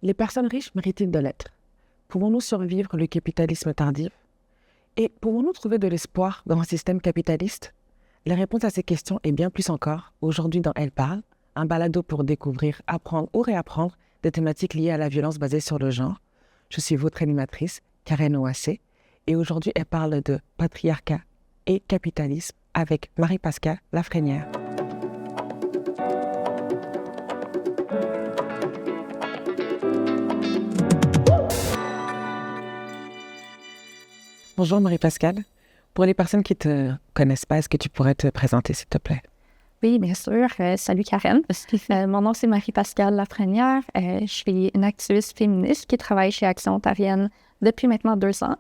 Les personnes riches méritent-ils de l'être? Pouvons-nous survivre le capitalisme tardif? Et pouvons-nous trouver de l'espoir dans un système capitaliste? La réponse à ces questions est bien plus encore aujourd'hui dans Elle parle, un balado pour découvrir, apprendre ou réapprendre des thématiques liées à la violence basée sur le genre. Je suis votre animatrice, Karen Ouassé, et aujourd'hui elle parle de patriarcat et capitalisme avec Marie-Pascale Lafrenière. Bonjour Marie-Pascale. Pour les personnes qui ne te connaissent pas, est-ce que tu pourrais te présenter, s'il te plaît? Oui, bien sûr. Salut Karen. Mon nom, c'est Marie-Pascale Lafrenière. Je suis une activiste féministe qui travaille chez Action ontarienne depuis maintenant 2 ans.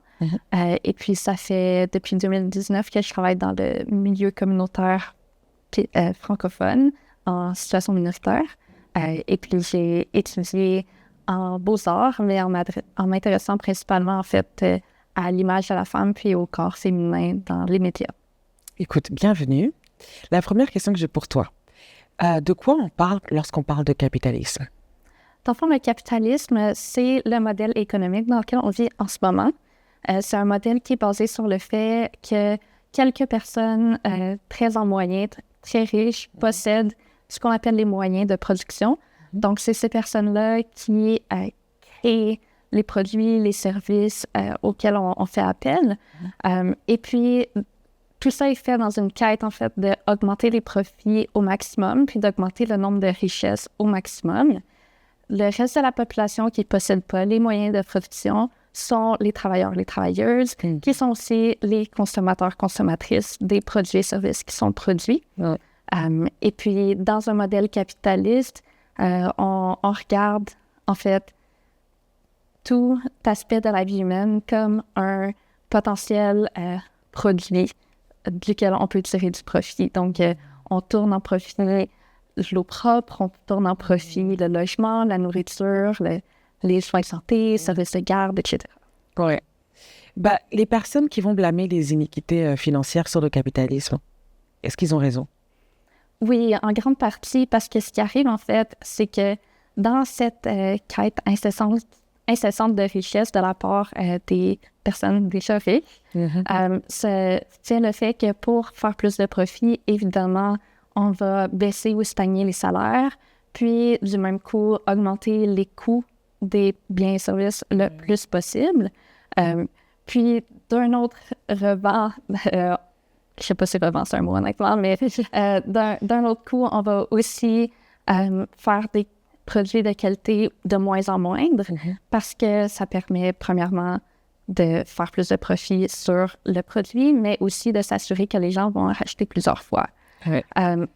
Et puis, ça fait depuis 2019 que je travaille dans le milieu communautaire francophone en situation minoritaire. Et puis, j'ai étudié en beaux-arts, mais en m'intéressant principalement, en fait, à l'image de la femme puis au corps féminin dans les médias. Écoute, bienvenue. La première question que j'ai pour toi, de quoi on parle lorsqu'on parle de capitalisme? Dans le fond, le capitalisme, c'est le modèle économique dans lequel on vit en ce moment. C'est un modèle qui est basé sur le fait que quelques personnes très en moyens, très riches, possèdent ce qu'on appelle les moyens de production. Donc, c'est ces personnes-là qui créent les produits, les services auxquels on fait appel. Et puis, tout ça est fait dans une quête, en fait, d'augmenter les profits au maximum, puis d'augmenter le nombre de richesses au maximum. Le reste de la population qui ne possède pas les moyens de production sont les travailleurs, les travailleuses, qui sont aussi les consommateurs, consommatrices des produits et services qui sont produits. Et puis, dans un modèle capitaliste, on regarde, en fait, tout aspect de la vie humaine comme un potentiel produit duquel on peut tirer du profit. Donc, on tourne en profit l'eau propre, on tourne en profit le logement, la nourriture, les soins de santé, services de garde, etc. Oui. Les personnes qui vont blâmer les iniquités financières sur le capitalisme, est-ce qu'ils ont raison? Oui, en grande partie, parce que ce qui arrive, en fait, c'est que dans cette quête incessante de richesse de la part des personnes déjà riches, c'est le fait que pour faire plus de profit, évidemment, on va baisser ou stagner les salaires, puis du même coup, augmenter les coûts des biens et services le plus possible. Puis d'un autre revers, je ne sais pas si revers c'est un mot honnêtement, mais d'un autre coup, on va aussi faire des produits de qualité de moins en moindre parce que ça permet premièrement de faire plus de profit sur le produit, mais aussi de s'assurer que les gens vont en racheter plusieurs fois.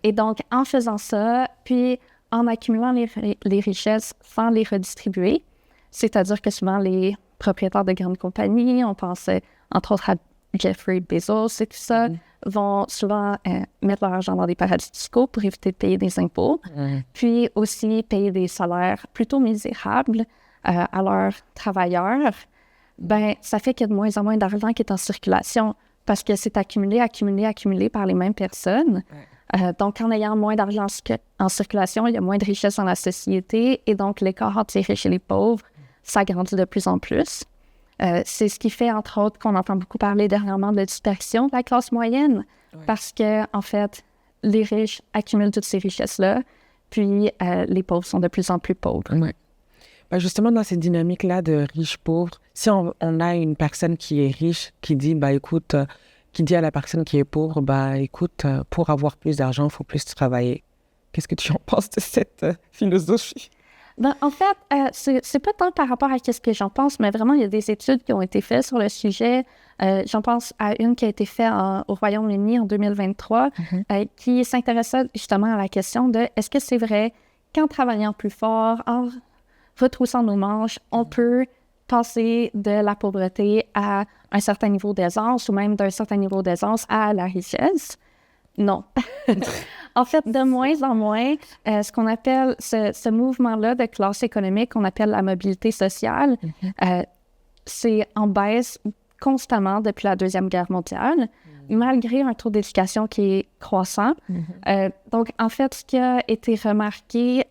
Et donc, en faisant ça, puis en accumulant les richesses sans les redistribuer, c'est-à-dire que souvent les propriétaires de grandes compagnies, on pense entre autres à Jeffrey Bezos et tout ça, vont souvent mettre leur argent dans des paradis fiscaux pour éviter de payer des impôts, puis aussi payer des salaires plutôt misérables à leurs travailleurs. Ça fait qu'il y a de moins en moins d'argent qui est en circulation parce que c'est accumulé par les mêmes personnes. Donc, en ayant moins d'argent en circulation, il y a moins de richesse dans la société et donc l'écart entre les riches et les pauvres s'agrandit de plus en plus. C'est ce qui fait, entre autres, qu'on entend beaucoup parler dernièrement de dispersion de la classe moyenne parce que, en fait, les riches accumulent toutes ces richesses-là, puis les pauvres sont de plus en plus pauvres. Justement, dans cette dynamique-là de riches-pauvres, si on a une personne qui est riche, qui dit, écoute, qui dit à la personne qui est pauvre, écoute, pour avoir plus d'argent, il faut plus travailler. Qu'est-ce que tu en penses de cette philosophie? En fait, c'est pas tant par rapport à ce que j'en pense, mais vraiment, il y a des études qui ont été faites sur le sujet. J'en pense à une qui a été faite au Royaume-Uni en 2023, qui s'intéressait justement à la question de est-ce que c'est vrai qu'en travaillant plus fort, en retroussant nos manches, on peut passer de la pauvreté à un certain niveau d'aisance ou même d'un certain niveau d'aisance à la richesse? Non. En fait, de moins en moins, ce qu'on appelle ce mouvement-là de classe économique, qu'on appelle la mobilité sociale, c'est en baisse constamment depuis la Deuxième Guerre mondiale, malgré un taux d'éducation qui est croissant. Donc, en fait, ce qui a été remarqué,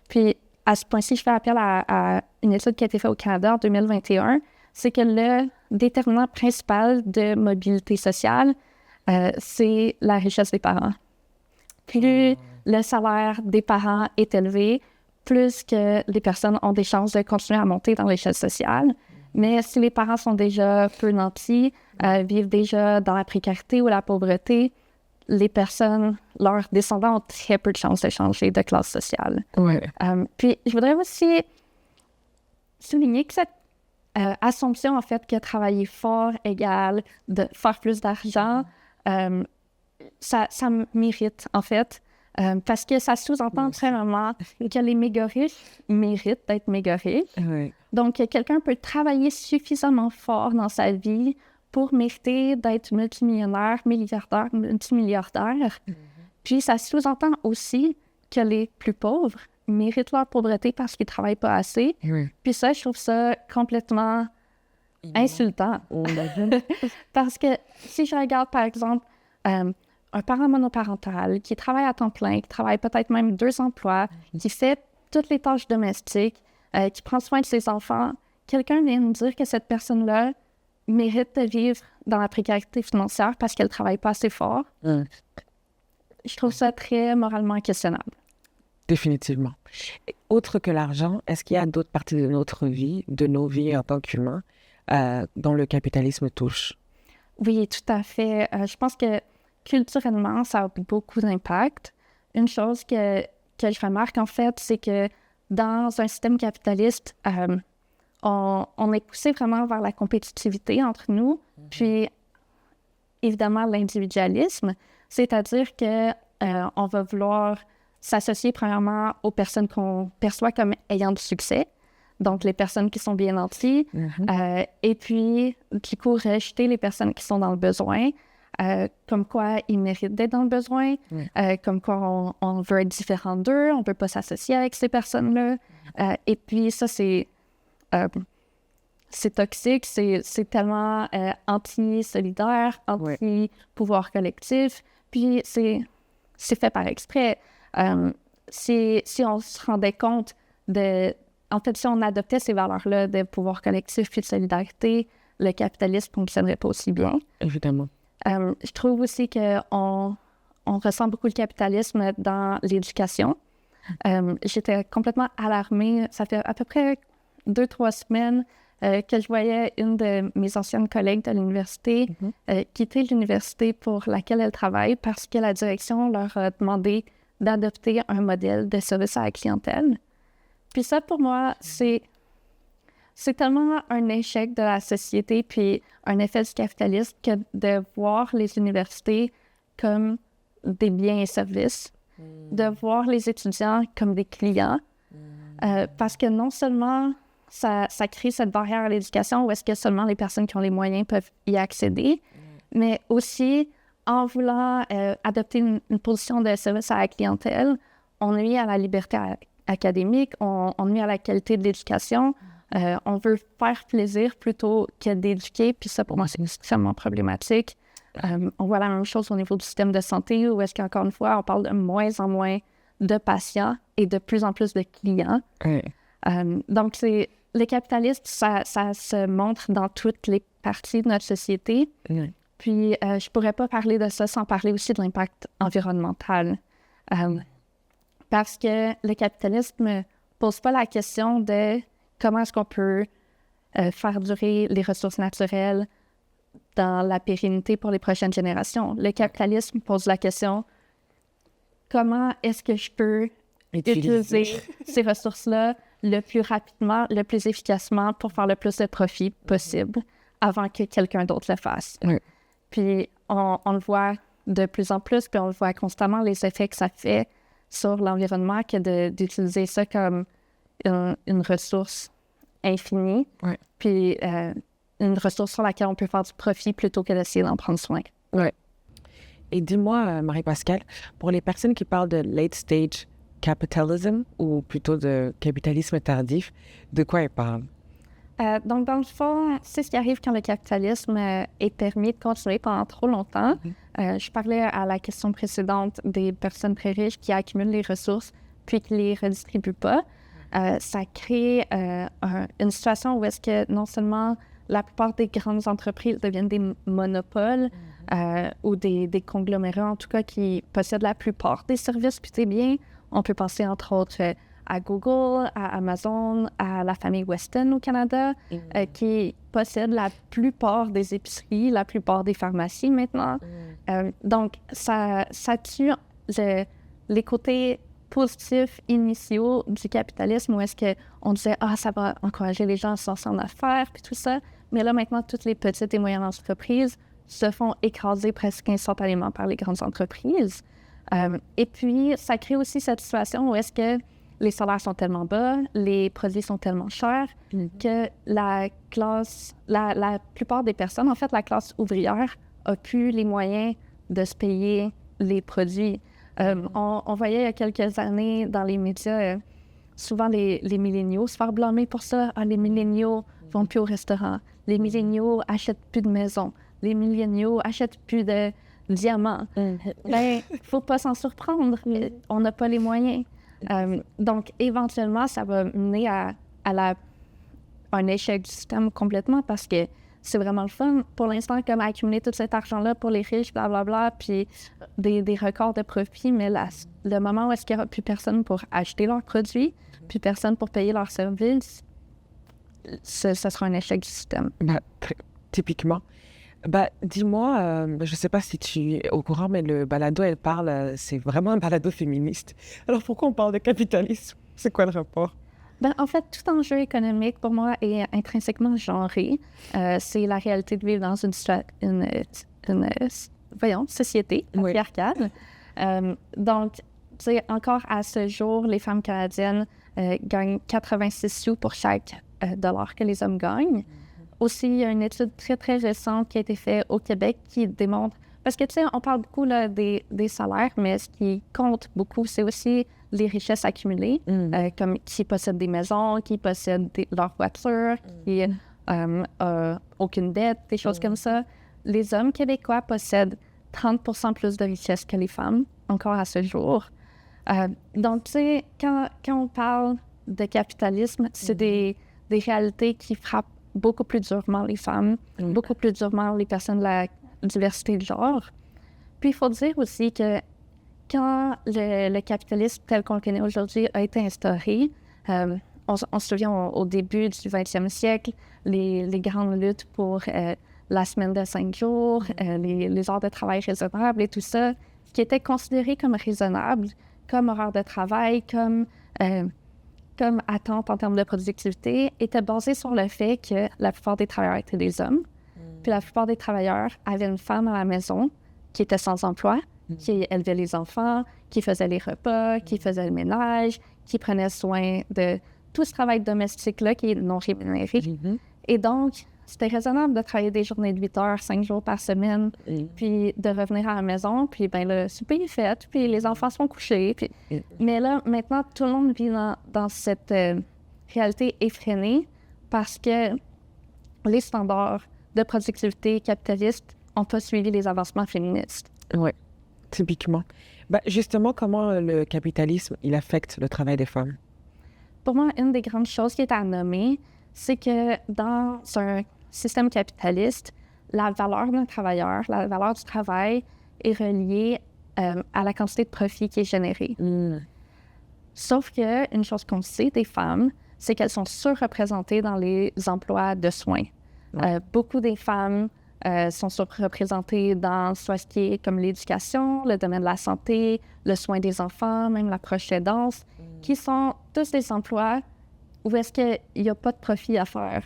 puis à ce point-ci, je fais appel à une étude qui a été faite au Canada en 2021, c'est que le déterminant principal de mobilité sociale, c'est la richesse des parents. Plus le salaire des parents est élevé, plus que les personnes ont des chances de continuer à monter dans l'échelle sociale. Mais si les parents sont déjà peu nantis, vivent déjà dans la précarité ou la pauvreté, les personnes, leurs descendants ont très peu de chances de changer de classe sociale. Ouais. Puis, je voudrais aussi souligner que cette assumption, en fait, que travailler fort égale de faire plus d'argent, ça mérite, en fait, parce que ça sous-entend vraiment que les méga riches méritent d'être méga riches. Ouais. Donc, quelqu'un peut travailler suffisamment fort dans sa vie pour mériter d'être multimillionnaire, milliardaire, multimilliardaire. Puis, ça sous-entend aussi que les plus pauvres méritent leur pauvreté parce qu'ils ne travaillent pas assez. Oui. Puis ça, je trouve ça complètement insultant. Parce que si je regarde, par exemple, un parent monoparental qui travaille à temps plein, qui travaille peut-être même 2 emplois, qui fait toutes les tâches domestiques, qui prend soin de ses enfants, quelqu'un vient me dire que cette personne-là mérite de vivre dans la précarité financière parce qu'elle ne travaille pas assez fort. Je trouve ça très moralement questionnable. Définitivement. Et autre que l'argent, est-ce qu'il y a d'autres parties de notre vie, de nos vies en tant qu'humains, dont le capitalisme touche? Oui, tout à fait. Je pense que culturellement, ça a beaucoup d'impact. Une chose que je remarque, en fait, c'est que dans un système capitaliste, on est poussé vraiment vers la compétitivité entre nous, puis évidemment l'individualisme, c'est-à-dire que on va vouloir s'associer premièrement aux personnes qu'on perçoit comme ayant du succès, donc les personnes qui sont bien nanties, et puis du coup rejeter les personnes qui sont dans le besoin, comme quoi ils méritent d'être dans le besoin, comme quoi on veut être différent d'eux, on ne peut pas s'associer avec ces personnes-là, et puis ça c'est toxique, c'est tellement anti-solidaire, anti-pouvoir collectif, puis c'est fait par exprès. Si on se rendait compte en fait, si on adoptait ces valeurs-là de pouvoir collectif puis de solidarité, le capitalisme ne fonctionnerait pas aussi bien. Évidemment. Je trouve aussi qu'on ressent beaucoup le capitalisme dans l'éducation. J'étais complètement alarmée. Ça fait à peu près 2-3 semaines que je voyais une de mes anciennes collègues de l'université quitter l'université pour laquelle elle travaille parce que la direction leur a demandé d'adopter un modèle de service à la clientèle. Puis ça, pour moi, c'est tellement un échec de la société puis un effet du capitalisme que de voir les universités comme des biens et services, de voir les étudiants comme des clients, parce que non seulement ça crée cette barrière à l'éducation où est-ce que seulement les personnes qui ont les moyens peuvent y accéder, mais aussi en voulant adopter une position de service à la clientèle, on nuit à la liberté académique, on nuit à la qualité de l'éducation. On veut faire plaisir plutôt que d'éduquer, puis ça, pour moi, c'est extrêmement problématique. On voit la même chose au niveau du système de santé, où est-ce qu'encore une fois, on parle de moins en moins de patients et de plus en plus de clients. Donc, le capitalisme, ça se montre dans toutes les parties de notre société. Puis, je ne pourrais pas parler de ça sans parler aussi de l'impact environnemental. Parce que le capitalisme ne pose pas la question de comment est-ce qu'on peut faire durer les ressources naturelles dans la pérennité pour les prochaines générations. Le capitalisme pose la question comment est-ce que je peux utiliser ces ressources-là le plus rapidement, le plus efficacement pour faire le plus de profit possible avant que quelqu'un d'autre le fasse. Puis on le voit de plus en plus, puis on le voit constamment les effets que ça fait sur l'environnement que d'utiliser ça comme une ressource infinie, puis une ressource sur laquelle on peut faire du profit plutôt que d'essayer d'en prendre soin. Et dis-moi, Marie-Pascale, pour les personnes qui parlent de late stage capitalism, ou plutôt de capitalisme tardif, de quoi elles parlent? Donc, dans le fond, c'est ce qui arrive quand le capitalisme est permis de continuer pendant trop longtemps. Je parlais à la question précédente des personnes très riches qui accumulent les ressources puis qui ne les redistribuent pas. ça crée une situation où est-ce que non seulement la plupart des grandes entreprises deviennent des monopoles ou des conglomérats, en tout cas, qui possèdent la plupart des services. Puis, bien, on peut penser, entre autres, à Google, à Amazon, à la famille Weston au Canada, qui possèdent la plupart des épiceries, la plupart des pharmacies maintenant. Donc, ça tue les côtés positifs initiaux du capitalisme où est-ce qu'on disait « Ah, ça va encourager les gens à se lancer en affaires » puis tout ça. Mais là, maintenant, toutes les petites et moyennes entreprises se font écraser presque instantanément par les grandes entreprises. Et puis, ça crée aussi cette situation où est-ce que les salaires sont tellement bas, les produits sont tellement chers que la plupart des personnes, en fait, la classe ouvrière, a plus les moyens de se payer les produits. On voyait il y a quelques années dans les médias, souvent les milléniaux se faire blâmer pour ça. Ah, les milléniaux vont plus au restaurant. Les milléniaux achètent plus de maisons. Les milléniaux achètent plus de diamants. Ben, faut pas s'en surprendre. On n'a pas les moyens. Donc, éventuellement, ça va mener à un échec du système complètement parce que c'est vraiment le fun pour l'instant, comme accumuler tout cet argent-là pour les riches, blablabla, puis des records de profit, mais le moment où est-ce qu'il n'y aura plus personne pour acheter leurs produits, plus personne pour payer leurs services, ce sera un échec du système. Typiquement. Dis-moi, je ne sais pas si tu es au courant, mais le balado, elle parle, c'est vraiment un balado féministe. Alors pourquoi on parle de capitalisme? C'est quoi le rapport? En fait, tout enjeu économique, pour moi, est intrinsèquement genré. C'est la réalité de vivre dans une société patriarcale. Donc, tu sais, encore à ce jour, les femmes canadiennes gagnent 86 sous pour chaque dollar que les hommes gagnent. Aussi, il y a une étude très, très récente qui a été faite au Québec qui démontre... Parce que, tu sais, on parle beaucoup là, des salaires, mais ce qui compte beaucoup, c'est aussi les richesses accumulées, comme qui possèdent des maisons, qui possèdent leur voiture, qui n'ont aucune dette, des choses comme ça. Les hommes québécois possèdent 30% plus de richesses que les femmes, encore à ce jour. Donc, tu sais, quand on parle de capitalisme, c'est des réalités qui frappent beaucoup plus durement les femmes, beaucoup plus durement les personnes de la diversité de genre. Puis, il faut dire aussi que quand le capitalisme tel qu'on le connaît aujourd'hui a été instauré, on se souvient au début du 20e siècle, les grandes luttes pour la semaine de 5 jours, les heures de travail raisonnables et tout ça, qui était considéré comme raisonnable, comme horaire de travail, comme attente en termes de productivité, était basé sur le fait que la plupart des travailleurs étaient des hommes, puis la plupart des travailleurs avaient une femme à la maison qui était sans emploi, qui élevait les enfants, qui faisait les repas, qui faisait le ménage, qui prenait soin de tout ce travail domestique-là qui est non rémunéré. Et donc, c'était raisonnable de travailler des journées de 8 heures, 5 jours par semaine, puis de revenir à la maison, puis le souper est fait, puis les enfants sont couchés. Puis... Mais là, maintenant, tout le monde vit dans cette réalité effrénée parce que les standards de productivité capitalistes n'ont pas suivi les avancements féministes. Oui, typiquement. Justement, comment le capitalisme, il affecte le travail des femmes? Pour moi, une des grandes choses qui est à nommer, c'est que dans un système capitaliste, la valeur d'un travailleur, la valeur du travail est reliée à la quantité de profit qui est générée. Sauf qu'une chose qu'on sait des femmes, c'est qu'elles sont surreprésentées dans les emplois de soins. Beaucoup des femmes sont surreprésentées dans soit ce qui est comme l'éducation, le domaine de la santé, le soin des enfants, même la proche aidance, qui sont tous des emplois où est-ce qu'il n'y a pas de profit à faire.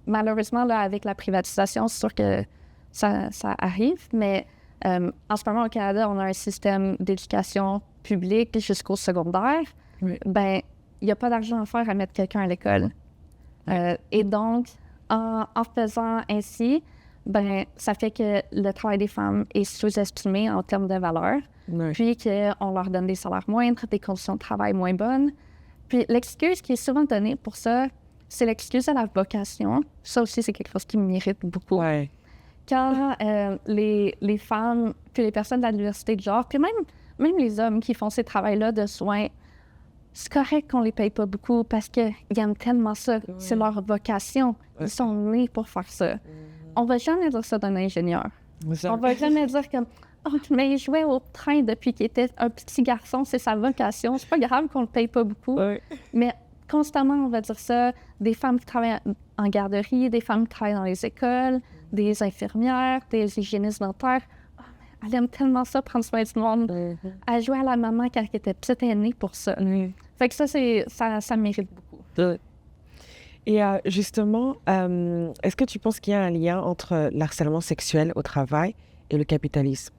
Malheureusement, là, avec la privatisation, c'est sûr que ça arrive, mais en ce moment, au Canada, on a un système d'éducation publique jusqu'au secondaire. Il n'y a pas d'argent à faire à mettre quelqu'un à l'école. Et donc, en faisant ainsi, ça fait que le travail des femmes est sous-estimé en termes de valeur, puis qu'on leur donne des salaires moindres, des conditions de travail moins bonnes. Puis l'excuse qui est souvent donnée pour ça, c'est l'excuse de la vocation. Ça aussi, c'est quelque chose qui m'irrite beaucoup. Quand les femmes, puis les personnes de la diversité de genre, puis même les hommes qui font ces travails-là de soins, c'est correct qu'on les paye pas beaucoup parce qu'ils aiment tellement ça. C'est leur vocation. Ils sont nés pour faire ça. On va jamais dire ça d'un ingénieur. On va jamais dire comme « Oh, mais il jouait au train depuis qu'il était un petit garçon, c'est sa vocation. C'est pas grave qu'on le paye pas beaucoup. » Mais constamment, on va dire ça. Des femmes qui travaillent en garderie, des femmes qui travaillent dans les écoles, des infirmières, des hygiénistes dentaires. Oh, mais elle aime tellement ça, prendre soin du monde. Elle jouait à la maman quand elle était petite, elle est née pour ça. Fait que ça mérite beaucoup. Et justement, est-ce que tu penses qu'il y a un lien entre l'harcèlement sexuel au travail et le capitalisme?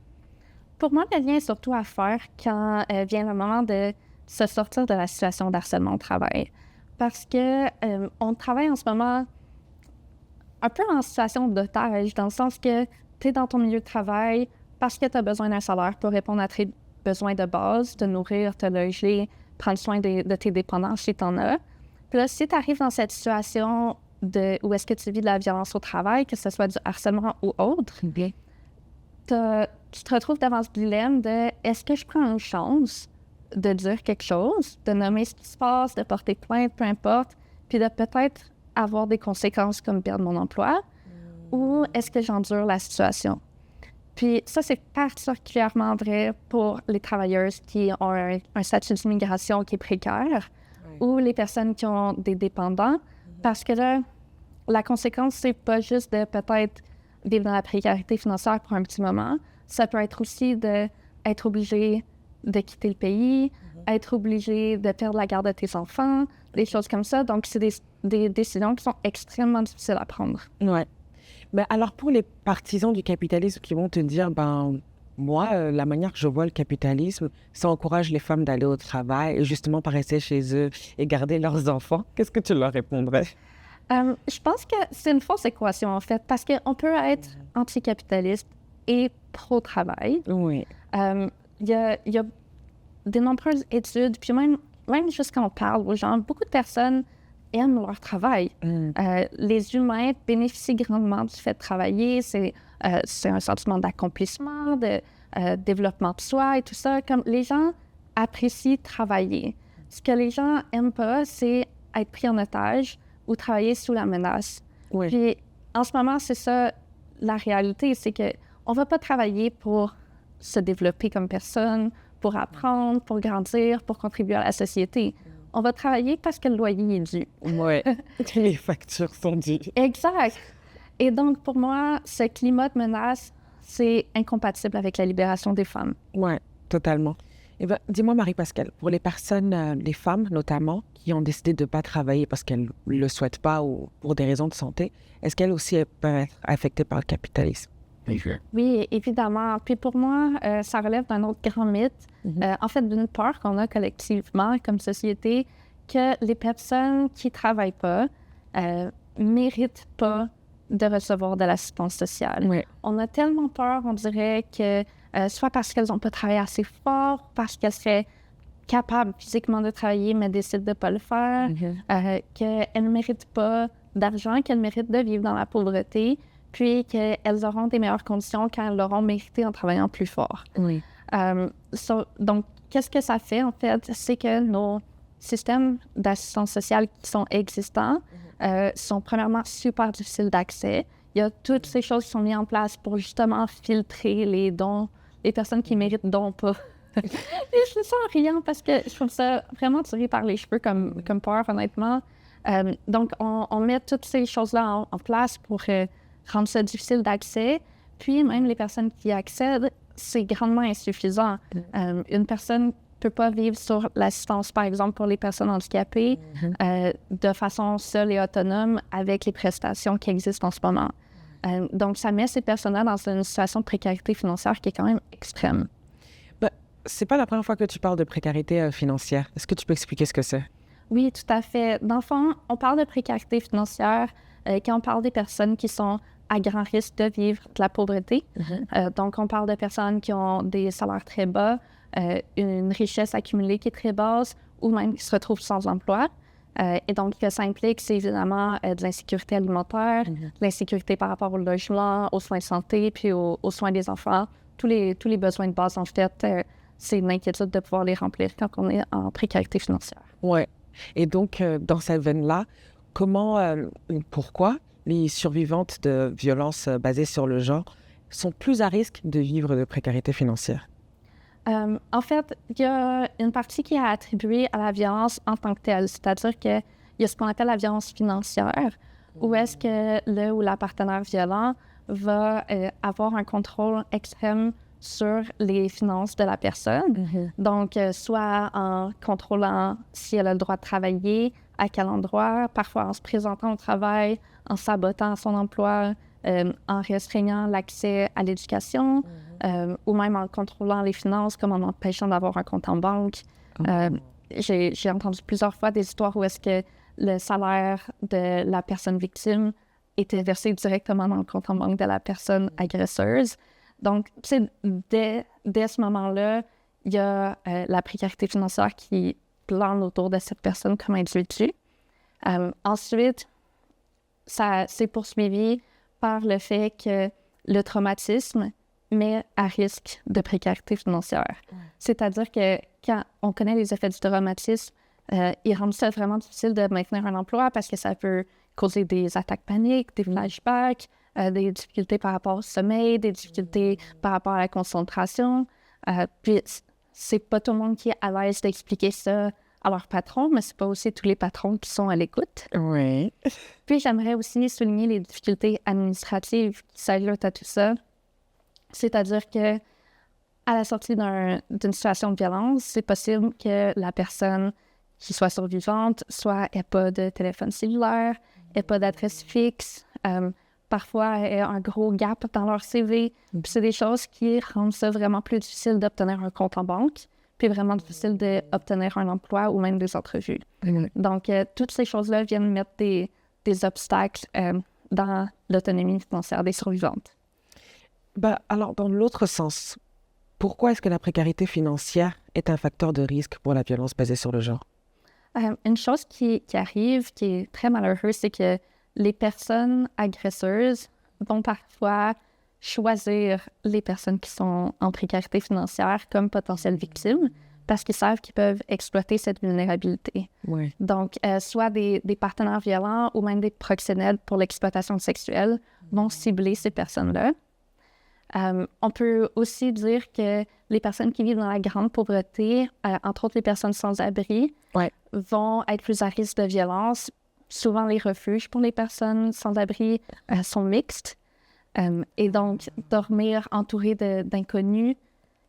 Pour moi, le lien est surtout à faire quand vient le moment de se sortir de la situation d'harcèlement au travail. Parce que on travaille en ce moment un peu en situation d'otage, dans le sens que tu es dans ton milieu de travail parce que tu as besoin d'un salaire pour répondre à tes besoins de base, te nourrir, te loger, prendre soin de tes dépendants si tu en as. Puis là, si tu arrives dans cette situation où est-ce que tu vis de la violence au travail, que ce soit du harcèlement ou autre, tu te retrouves devant ce dilemme de est-ce que je prends une chance de dire quelque chose, de nommer ce qui se passe, de porter plainte, peu importe, puis de peut-être avoir des conséquences comme perdre mon emploi, ou est-ce que j'endure la situation? Puis ça, c'est particulièrement vrai pour les travailleuses qui ont un statut d'immigration qui est précaire, ou les personnes qui ont des dépendants, parce que là, la conséquence, c'est pas juste de peut-être vivre dans la précarité financière pour un petit moment, ça peut être aussi d'être obligé de quitter le pays, être obligé de perdre la garde de tes enfants, des choses comme ça. Donc, c'est des décisions qui sont extrêmement difficiles à prendre. Ouais. Ben, alors, pour les partisans du capitalisme qui vont te dire, moi, la manière que je vois le capitalisme, ça encourage les femmes d'aller au travail et justement pas rester chez eux et garder leurs enfants. Qu'est-ce que tu leur répondrais? Je pense que c'est une fausse équation, en fait, parce qu'on peut être anticapitaliste et pro-travail. Oui. Il y a de nombreuses études, puis même juste quand on parle aux gens, beaucoup de personnes aiment leur travail. Les humains bénéficient grandement du fait de travailler. C'est un sentiment d'accomplissement, de développement de soi et tout ça. Comme les gens apprécient travailler. Ce que les gens n'aiment pas, c'est être pris en otage ou travailler sous la menace. Oui. Puis en ce moment, c'est ça la réalité, c'est qu'on ne va pas travailler pour se développer comme personne, pour apprendre, pour grandir, pour contribuer à la société. On va travailler parce que le loyer est dû. Oui, les factures sont dues. Exact. Et donc, pour moi, ce climat de menace, c'est incompatible avec la libération des femmes. Oui, totalement. Eh bien, dis-moi, Marie-Pascale, pour les personnes, les femmes notamment, qui ont décidé de ne pas travailler parce qu'elles ne le souhaitent pas ou pour des raisons de santé, est-ce qu'elles aussi peuvent être affectées par le capitalisme? Oui, évidemment. Puis pour moi, ça relève d'un autre grand mythe. En fait, d'une peur qu'on a collectivement comme société, que les personnes qui ne travaillent pas méritent pas de recevoir de l'assistance sociale. Oui. On a tellement peur, on dirait que soit parce qu'elles n'ont pas travaillé assez fort, parce qu'elles seraient capables physiquement de travailler, mais décident de ne pas le faire, qu'elles ne méritent pas d'argent, qu'elles méritent de vivre dans la pauvreté, puis qu'elles auront des meilleures conditions quand elles l'auront mérité en travaillant plus fort. Oui. Donc, qu'est-ce que ça fait, en fait? C'est que nos systèmes d'assistance sociale qui sont existants sont premièrement super difficiles d'accès. Il y a toutes ces choses qui sont mises en place pour justement filtrer les dons, les personnes qui méritent dons pas. Et je fais ça en riant parce que je trouve ça vraiment tiré par les cheveux comme peur, honnêtement. Donc, on met toutes ces choses-là en place pour rendre ça difficile d'accès. Puis, même les personnes qui y accèdent, c'est grandement insuffisant. Une personne ne peut pas vivre sur l'assistance, par exemple, pour les personnes handicapées, de façon seule et autonome avec les prestations qui existent en ce moment. Donc, ça met ces personnes-là dans une situation de précarité financière qui est quand même extrême. C'est pas la première fois que tu parles de précarité financière. Est-ce que tu peux expliquer ce que c'est? Oui, tout à fait. Dans le fond, on parle de précarité financière quand on parle des personnes qui sont à grand risque de vivre de la pauvreté. Donc, on parle de personnes qui ont des salaires très bas, une richesse accumulée qui est très basse, ou même qui se retrouvent sans emploi. Et donc, ce que ça implique, c'est évidemment de l'insécurité alimentaire, de l'insécurité par rapport au logement, aux soins de santé, puis aux soins des enfants. Tous les besoins de base, en fait, c'est une inquiétude de pouvoir les remplir quand on est en précarité financière. Ouais. Et donc, dans cette veine-là, pourquoi les survivantes de violences basées sur le genre sont plus à risque de vivre de précarité financière? En fait, il y a une partie qui est attribuée à la violence en tant que telle, c'est-à-dire qu'il y a ce qu'on appelle la violence financière, où est-ce que le ou la partenaire violent va avoir un contrôle extrême sur les finances de la personne. Donc, soit en contrôlant si elle a le droit de travailler, à quel endroit, parfois en se présentant au travail, en sabotant son emploi, en restreignant l'accès à l'éducation, ou même en contrôlant les finances, comme en empêchant d'avoir un compte en banque. J'ai entendu plusieurs fois des histoires où est-ce que le salaire de la personne victime était versé directement dans le compte en banque de la personne agresseuse. Donc, tu sais, dès ce moment-là, il y a la précarité financière qui plane autour de cette personne comme individu. Ensuite, ça s'est poursuivi par le fait que le traumatisme met à risque de précarité financière. C'est-à-dire que quand on connaît les effets du traumatisme, il rend ça vraiment difficile de maintenir un emploi parce que ça peut causer des attaques paniques, des flashbacks, des difficultés par rapport au sommeil, des difficultés par rapport à la concentration. Puis, c'est pas tout le monde qui est à l'aise d'expliquer ça à leur patron, mais c'est pas aussi tous les patrons qui sont à l'écoute. Oui. Puis, j'aimerais aussi souligner les difficultés administratives qui s'ajoutent à tout ça. C'est-à-dire que à la sortie d'une situation de violence, c'est possible que la personne qui soit survivante n'ait pas de téléphone cellulaire, n'ait pas d'adresse fixe, parfois ait un gros gap dans leur CV. Puis c'est des choses qui rendent ça vraiment plus difficile d'obtenir un compte en banque, puis vraiment difficile d'obtenir un emploi ou même des entrevues. Donc, toutes ces choses-là viennent mettre des obstacles dans l'autonomie financière des survivantes. Alors, dans l'autre sens, pourquoi est-ce que la précarité financière est un facteur de risque pour la violence basée sur le genre? Une chose qui arrive, qui est très malheureuse, c'est que les personnes agresseuses vont parfois choisir les personnes qui sont en précarité financière comme potentielles victimes parce qu'ils savent qu'ils peuvent exploiter cette vulnérabilité. Oui. Donc, soit des partenaires violents ou même des proxénètes pour l'exploitation sexuelle vont cibler ces personnes-là. On peut aussi dire que les personnes qui vivent dans la grande pauvreté, entre autres les personnes sans abri, vont être plus à risque de violence. Souvent, les refuges pour les personnes sans abri sont mixtes. Et donc, dormir entouré d'inconnus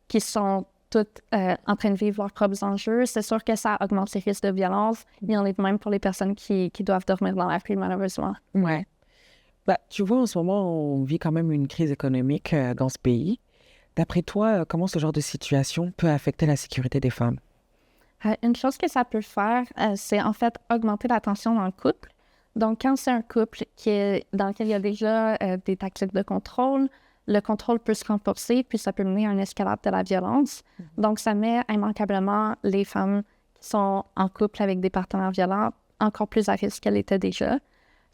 qui sont toutes en train de vivre leurs propres enjeux, c'est sûr que ça augmente les risques de violence. Il y en a de même pour les personnes qui doivent dormir dans la rue, malheureusement. Ouais. Tu vois, en ce moment, on vit quand même une crise économique dans ce pays. D'après toi, comment ce genre de situation peut affecter la sécurité des femmes? Une chose que ça peut faire, c'est en fait augmenter la tension dans le couple. Donc, quand c'est un couple dans lequel il y a déjà des tactiques de contrôle, le contrôle peut se renforcer, puis ça peut mener à une escalade de la violence. Donc, ça met immanquablement les femmes qui sont en couple avec des partenaires violents encore plus à risque qu'elles étaient déjà.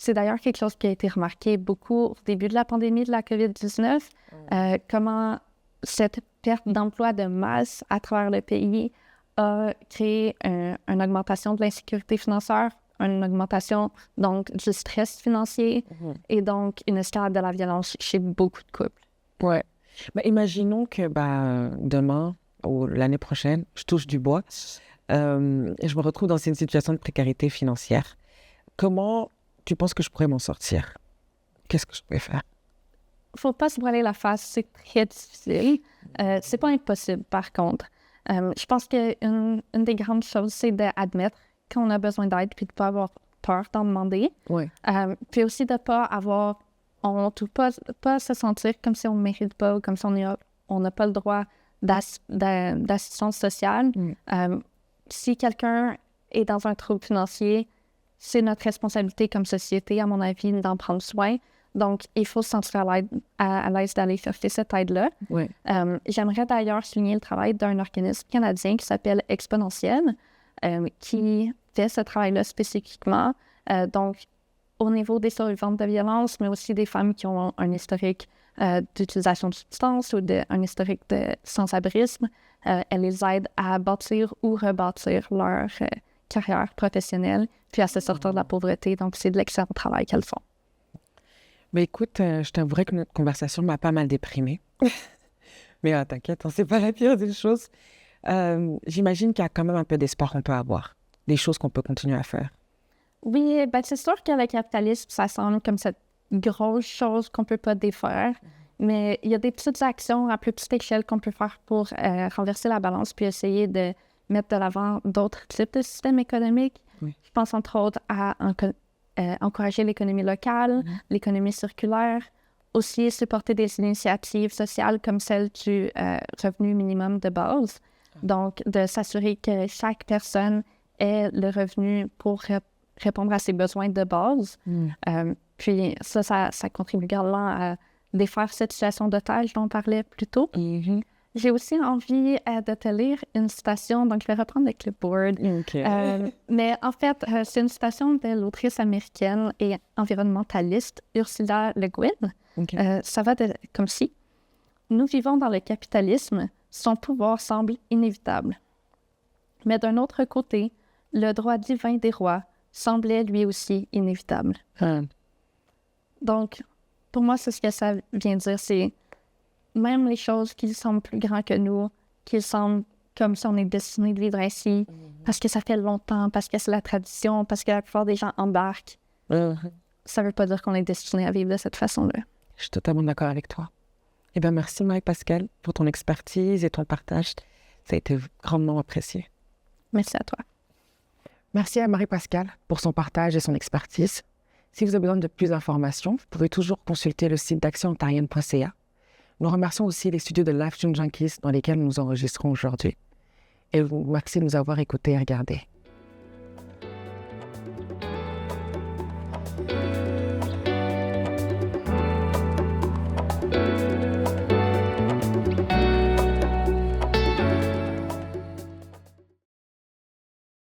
C'est d'ailleurs quelque chose qui a été remarqué beaucoup au début de la pandémie de la COVID-19, comment cette perte d'emploi de masse à travers le pays a créé une augmentation de l'insécurité financière, une augmentation donc du stress financier et donc une escalade de la violence chez beaucoup de couples. Ouais. Imaginons que demain ou l'année prochaine, je touche du bois et je me retrouve dans une situation de précarité financière. Comment tu penses que je pourrais m'en sortir? Qu'est-ce que je pourrais faire? Faut pas se voiler la face, c'est très difficile. C'est pas impossible, par contre. Je pense qu'une des grandes choses, c'est d'admettre qu'on a besoin d'aide puis de pas avoir peur d'en demander. Oui. Puis aussi de pas avoir honte ou pas se sentir comme si on ne mérite pas ou comme si on n'a pas le droit d'assistance sociale. Si quelqu'un est dans un trouble financier, c'est notre responsabilité comme société, à mon avis, d'en prendre soin. Donc, il faut se sentir à l'aise d'aller chercher cette aide-là. Oui. J'aimerais d'ailleurs souligner le travail d'un organisme canadien qui s'appelle Exponentiel, qui fait ce travail-là spécifiquement. Donc, au niveau des survivantes de violence, mais aussi des femmes qui ont un historique d'utilisation de substances ou un historique de sans-abrisme, elle les aide à bâtir ou rebâtir leur carrière professionnelle, puis à se sortir de la pauvreté. Donc, c'est de l'excellent travail qu'elles font. Mais écoute, je t'avouerai que notre conversation m'a pas mal déprimée. Mais t'inquiète, c'est pas la pire des choses. J'imagine qu'il y a quand même un peu d'espoir qu'on peut avoir, des choses qu'on peut continuer à faire. Oui, ben c'est sûr que le capitalisme, ça semble comme cette grosse chose qu'on peut pas défaire, mais il y a des petites actions à plus petite échelle qu'on peut faire pour renverser la balance puis essayer de mettre de l'avant d'autres types de systèmes économiques. Oui. Je pense entre autres à encourager l'économie locale, l'économie circulaire, aussi supporter des initiatives sociales comme celle du revenu minimum de base. Donc, de s'assurer que chaque personne ait le revenu pour répondre à ses besoins de base. Puis ça contribue également à défaire cette situation d'otage dont on parlait plus tôt. J'ai aussi envie de te lire une citation, donc je vais reprendre le clipboard. Mais en fait, c'est une citation de l'autrice américaine et environnementaliste Ursula Le Guin. Ça va comme si « Nous vivons dans le capitalisme, son pouvoir semble inévitable. Mais d'un autre côté, le droit divin des rois semblait lui aussi inévitable. » Donc, pour moi, c'est ce que ça vient dire, c'est même les choses qui semblent plus grandes que nous, qui semblent comme si on est destiné de vivre ainsi, parce que ça fait longtemps, parce que c'est la tradition, parce que la plupart des gens embarquent, ça ne veut pas dire qu'on est destiné à vivre de cette façon-là. Je suis totalement d'accord avec toi. Eh bien, merci Marie-Pascale pour ton expertise et ton partage. Ça a été grandement apprécié. Merci à toi. Merci à Marie-Pascale pour son partage et son expertise. Si vous avez besoin de plus d'informations, vous pouvez toujours consulter le site d'actionontarienne.ca. Nous remercions aussi les studios de Live Stream Junkies dans lesquels nous enregistrons aujourd'hui. Et merci de nous avoir écoutés et regardés.